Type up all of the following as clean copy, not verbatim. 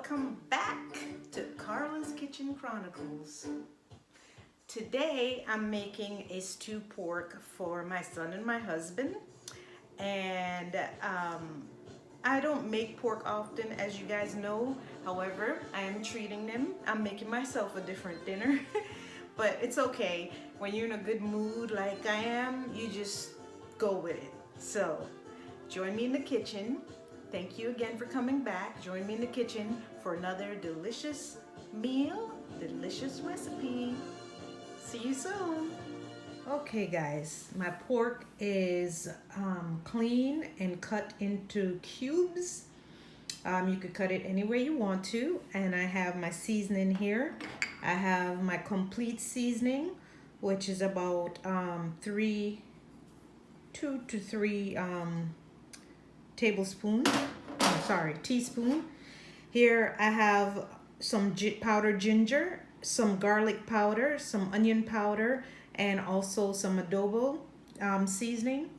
welcome back to Carla's Kitchen Chronicles. Today I'm making a stew pork for my son and my husband, and I don't make pork often, as you guys know. However, I am treating them. I'm making myself a different dinner but it's okay. When you're in a good mood like I am, you just go with it. So join me in the kitchen. Thank you again for coming back. Join me in the kitchen for another delicious meal, delicious recipe. See you soon. Okay guys, my pork is clean and cut into cubes. You could cut it any way you want to. And I have my seasoning here. I have my complete seasoning, which is about 2 to 3 teaspoon. Here I have some powdered ginger, some garlic powder, some onion powder, and also some adobo seasoning.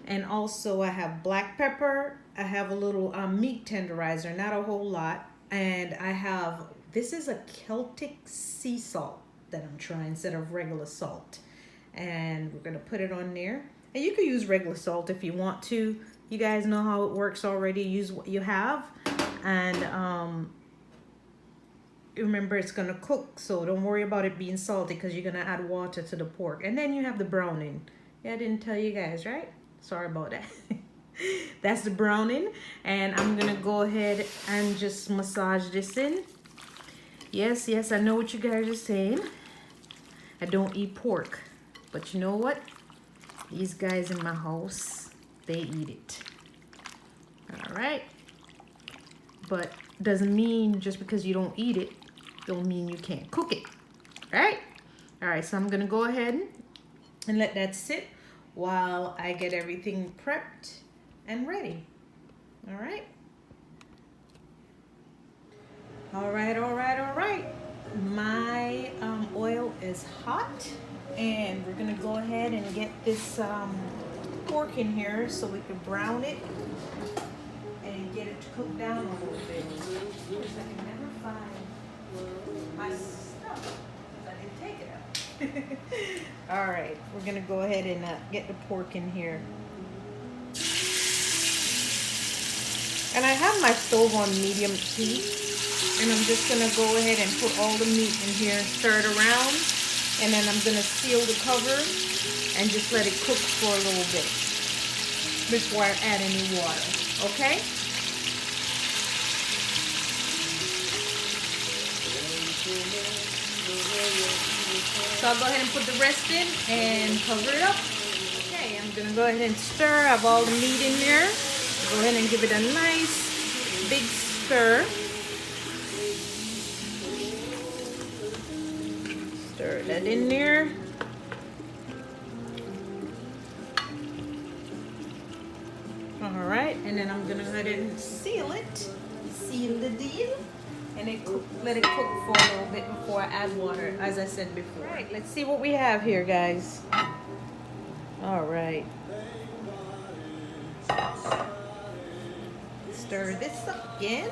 And also I have black pepper. I have a little meat tenderizer, not a whole lot. And I have, this is a Celtic sea salt that I'm trying instead of regular salt. And we're gonna put it on there. And you can use regular salt if you want to. You guys know how it works already. Use what you have. And remember, it's gonna cook, so don't worry about it being salty because you're gonna add water to the pork. And then you have the browning. Yeah, I didn't tell you guys, right? Sorry about that. That's the browning. And I'm gonna go ahead and just massage this in. Yes, I know what you guys are saying. I don't eat pork. But you know what? These guys in my house, they eat it. All right. But doesn't mean just because you don't eat it, don't mean you can't cook it. Right? All right, so I'm gonna go ahead and let that sit while I get everything prepped and ready. All right. All right. My oil is hot, and we're gonna go ahead and get this pork in here so we can brown it and get it to cook down a little bit. Of course, I can never find my stuff because I didn't take it out. All right, we're gonna go ahead and get the pork in here. And I have my stove on medium heat, and I'm just gonna go ahead and put all the meat in here, stir it around, and then I'm gonna seal the cover and just let it cook for a little bit before I add any water, okay? So I'll go ahead and put the rest in and cover it up. Okay, I'm gonna go ahead and stir. I have all the meat in there. Go ahead and give it a nice big stir. Stir that in there. All right, and then I'm gonna go ahead and seal it. Seal the deal. And let it cook for a little bit before I add water, as I said before. All right, let's see what we have here, guys. All right. Stir this up again.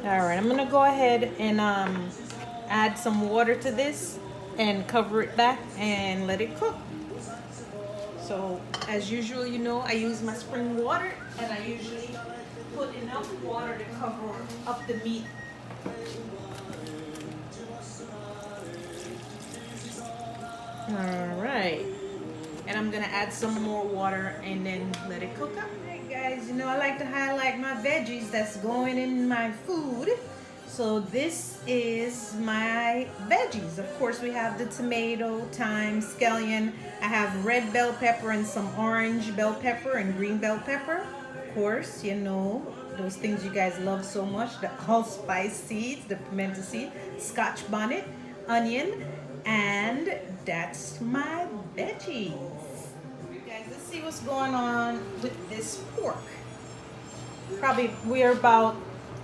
All right, I'm gonna go ahead and add some water to this and cover it back and let it cook. So as usual, you know, I use my spring water, and I usually put enough water to cover up the meat. All right, and I'm gonna add some more water and then let it cook up. Hey guys, you know, I like to highlight my veggies that's going in my food. So this is my veggies. Of course, we have the tomato, thyme, scallion. I have red bell pepper and some orange bell pepper and green bell pepper. Of course, you know, those things you guys love so much. The allspice seeds, the pimento seed, Scotch bonnet, onion, and that's my veggies. Guys, let's see what's going on with this pork. Probably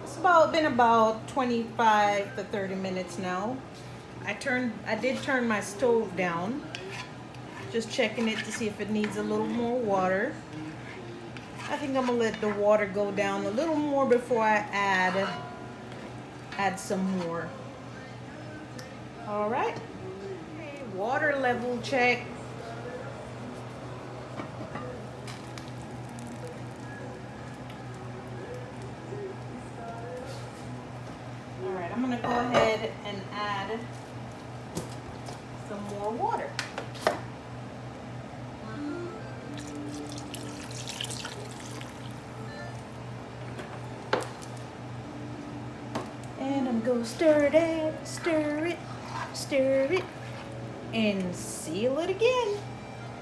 it's been about 25 to 30 minutes now. I did turn my stove down. Just checking it to see if it needs a little more water. I think I'm gonna let the water go down a little more before I add some more. All right. Okay, water level check. All right, I'm gonna go ahead and add some more water. And I'm gonna stir it, and seal it again,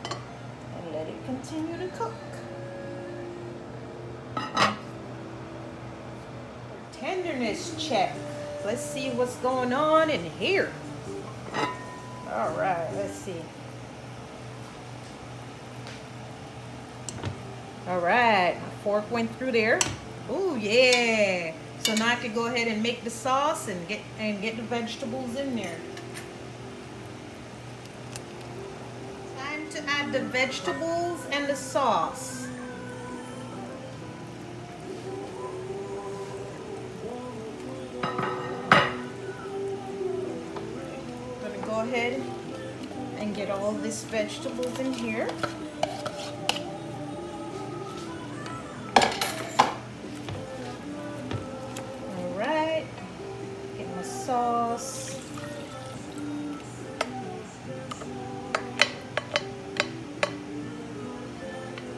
and let it continue to cook. Tenderness check. Let's see what's going on in here. All right, let's see. All right, my fork went through there. Oh yeah. So now I can go ahead and make the sauce and get the vegetables in there. Time to add the vegetables and the sauce. I'm gonna go ahead and get all these vegetables in here. Sauce.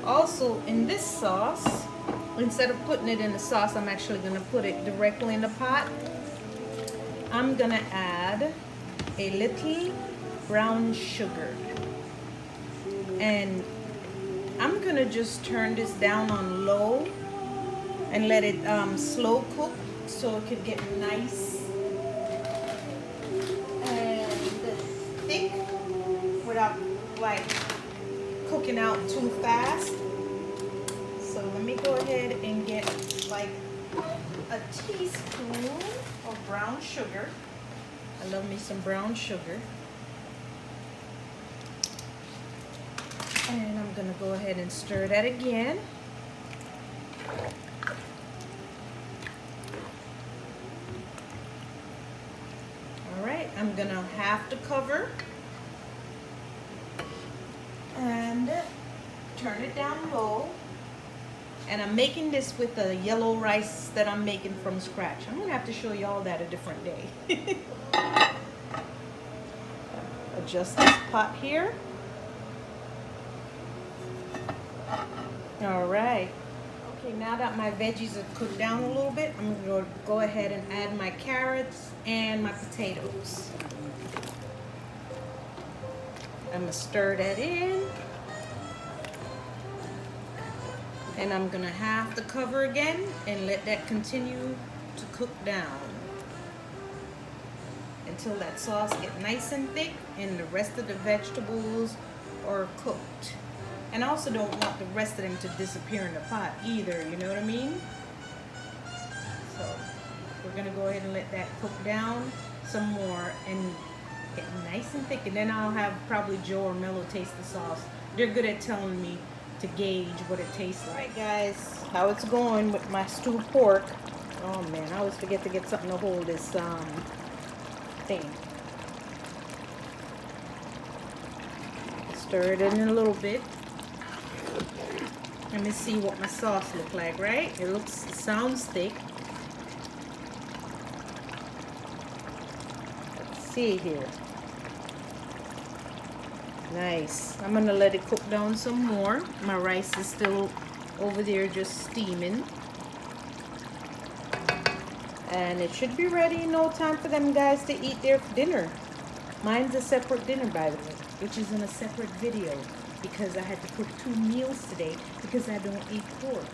Also, in this sauce, instead of putting it in the sauce, I'm actually going to put it directly in the pot. I'm going to add a little brown sugar. And I'm going to just turn this down on low and let it slow cook so it could get nice without like cooking out too fast. So let me go ahead and get like a teaspoon of brown sugar. I love me some brown sugar. And I'm gonna go ahead and stir that again. All right, I'm gonna have to cover and turn it down low. And I'm making this with the yellow rice that I'm making from scratch. I'm gonna have to show y'all that a different day. Adjust this pot here. All right. Okay, now that my veggies are cooked down a little bit, I'm gonna go ahead and add my carrots and my potatoes. I'm gonna stir that in. And I'm gonna have to cover again and let that continue to cook down until that sauce gets nice and thick and the rest of the vegetables are cooked. And I also don't want the rest of them to disappear in the pot either, you know what I mean? So we're gonna go ahead and let that cook down some more and get nice and thick, and then I'll have probably Joe or Mello taste the sauce. They're good at telling me to gauge what it tastes like. Alright guys, how it's going with my stewed pork. Oh man, I always forget to get something to hold this thing. Stir it in a little bit. Let me see what my sauce looks like, right? It sounds thick. Let's see here. Nice. I'm gonna let it cook down some more. My rice is still over there just steaming. And it should be ready in no time for them guys to eat their dinner. Mine's a separate dinner, by the way, which is in a separate video because I had to cook 2 meals today because I don't eat pork.